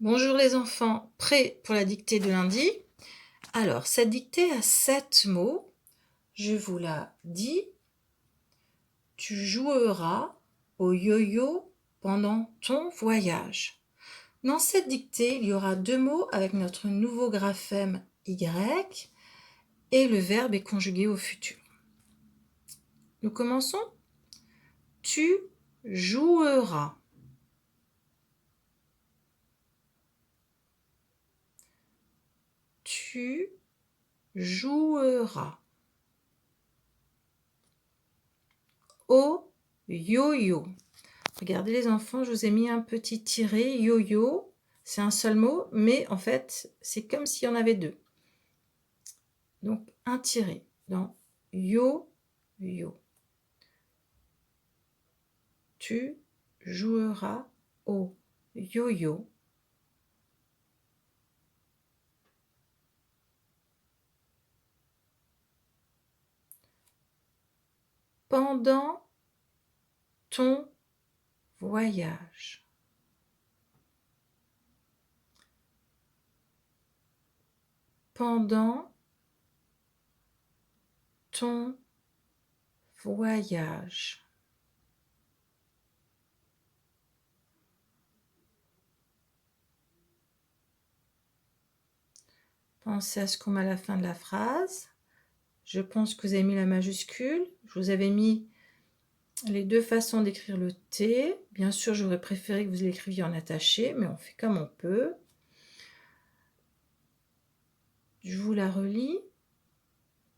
Bonjour les enfants, prêts pour la dictée de lundi? Alors, cette dictée a 7 mots. Je vous la dis. Tu joueras au yo-yo pendant ton voyage. Dans cette dictée, il y aura 2 mots avec notre nouveau graphème Y et le verbe est conjugué au futur. Nous commençons. Tu joueras. Tu joueras. Au yo-yo. Regardez les enfants, je vous ai mis un petit tiret, yo-yo. C'est un seul mot, mais en fait, c'est comme s'il y en avait deux. Donc, un tiret dans yo-yo. Tu joueras au yo-yo pendant ton voyage. Pendant ton voyage. Pensez à ce qu'on met à la fin de la phrase. Je pense que vous avez mis la majuscule. Je vous avais mis les deux façons d'écrire le T. Bien sûr, j'aurais préféré que vous l'écriviez en attaché, mais on fait comme on peut. Je vous la relis.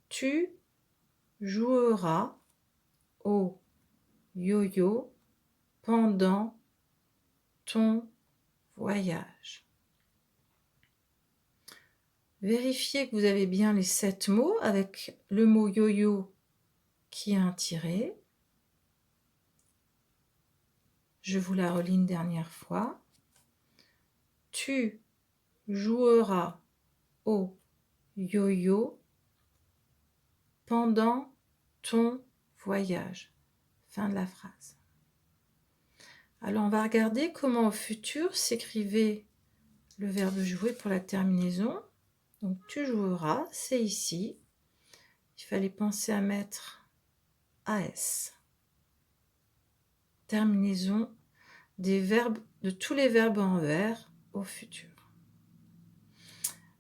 Tu joueras au yo-yo pendant ton voyage. Vérifiez que vous avez bien les 7 mots avec le mot yo-yo qui a un tiret. Je vous la relis une dernière fois. Tu joueras au yo-yo pendant ton voyage. Fin de la phrase. Alors, on va regarder comment au futur s'écrivait le verbe jouer pour la terminaison. Donc, tu joueras, c'est ici. Il fallait penser à mettre AS. Terminaison des verbes, de tous les verbes en ER au futur.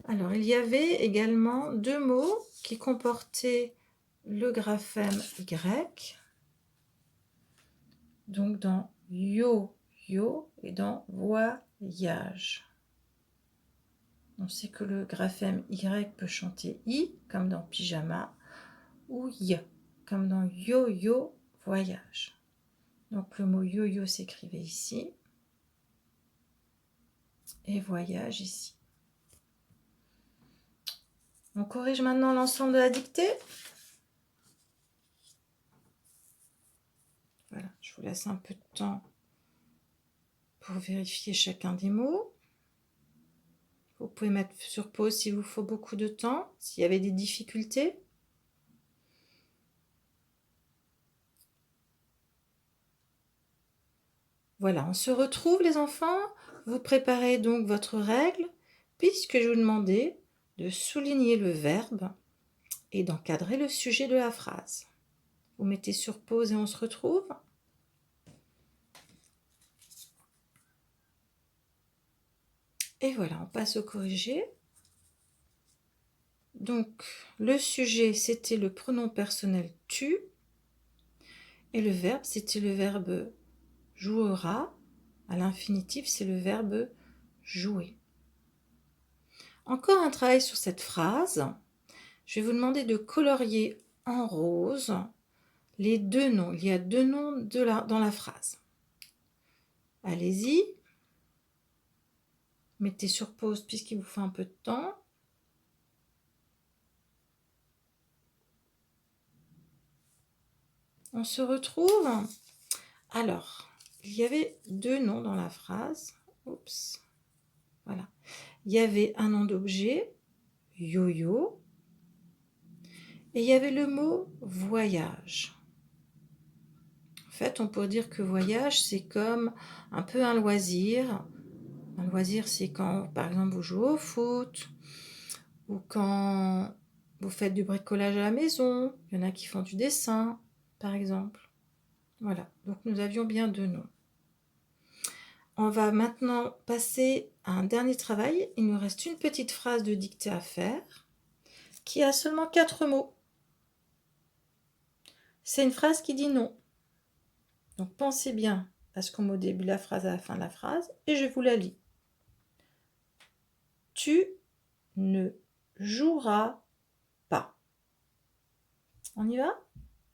Alors, il y avait également 2 mots qui comportaient le graphème Y. Donc, dans yo-yo et dans voyage. On sait que le graphème Y peut chanter I, comme dans pyjama, ou Y, comme dans yo-yo voyage. Donc, le mot yo-yo s'écrivait ici, et voyage ici. On corrige maintenant l'ensemble de la dictée. Voilà, je vous laisse un peu de temps pour vérifier chacun des mots. Vous pouvez mettre sur pause s'il vous faut beaucoup de temps, s'il y avait des difficultés. Voilà, on se retrouve les enfants. Vous préparez donc votre règle, puisque je vous demandais de souligner le verbe et d'encadrer le sujet de la phrase. Vous mettez sur pause et on se retrouve. Et voilà, on passe au corrigé. Donc, le sujet, c'était le pronom personnel tu. Et le verbe, c'était le verbe jouera. À l'infinitif, c'est le verbe jouer. Encore un travail sur cette phrase. Je vais vous demander de colorier en rose les 2 noms. Il y a 2 noms dans la phrase. Allez-y. Mettez sur pause puisqu'il vous faut un peu de temps. On se retrouve. Alors, il y avait 2 noms dans la phrase. Oups. Voilà. Il y avait un nom d'objet, yo-yo. Et il y avait le mot voyage. En fait, on pourrait dire que voyage, c'est comme un peu un loisir, Un loisir, c'est quand, par exemple, vous jouez au foot ou quand vous faites du bricolage à la maison. Il y en a qui font du dessin, par exemple. Voilà, donc nous avions bien 2 noms. On va maintenant passer à un dernier travail. Il nous reste une petite phrase de dictée à faire qui a seulement 4 mots. C'est une phrase qui dit non. Donc pensez bien à ce qu'on met au début de la phrase, à la fin de la phrase, et je vous la lis. Tu ne joueras pas. On y va?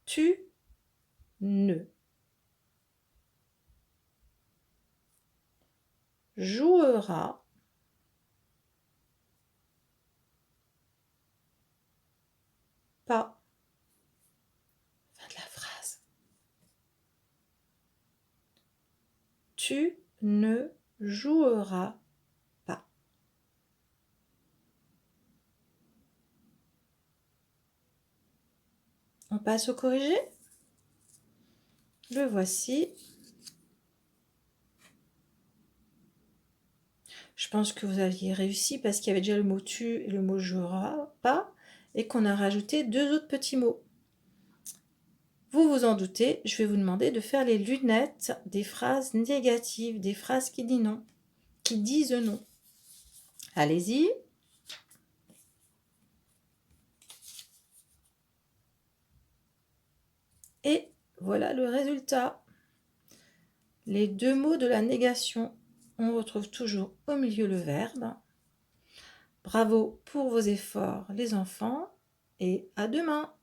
Tu ne joueras pas. Fin de la phrase. Tu ne joueras pas. On passe au corrigé? Le voici. Je pense que vous aviez réussi parce qu'il y avait déjà le mot tu et le mot jouera pas et qu'on a rajouté 2 autres petits mots. Vous vous en doutez, je vais vous demander de faire les lunettes des phrases négatives, des phrases qui disent non, qui disent non. Allez-y. Et voilà le résultat. Les 2 mots de la négation. On retrouve toujours au milieu le verbe. Bravo pour vos efforts les enfants et à demain.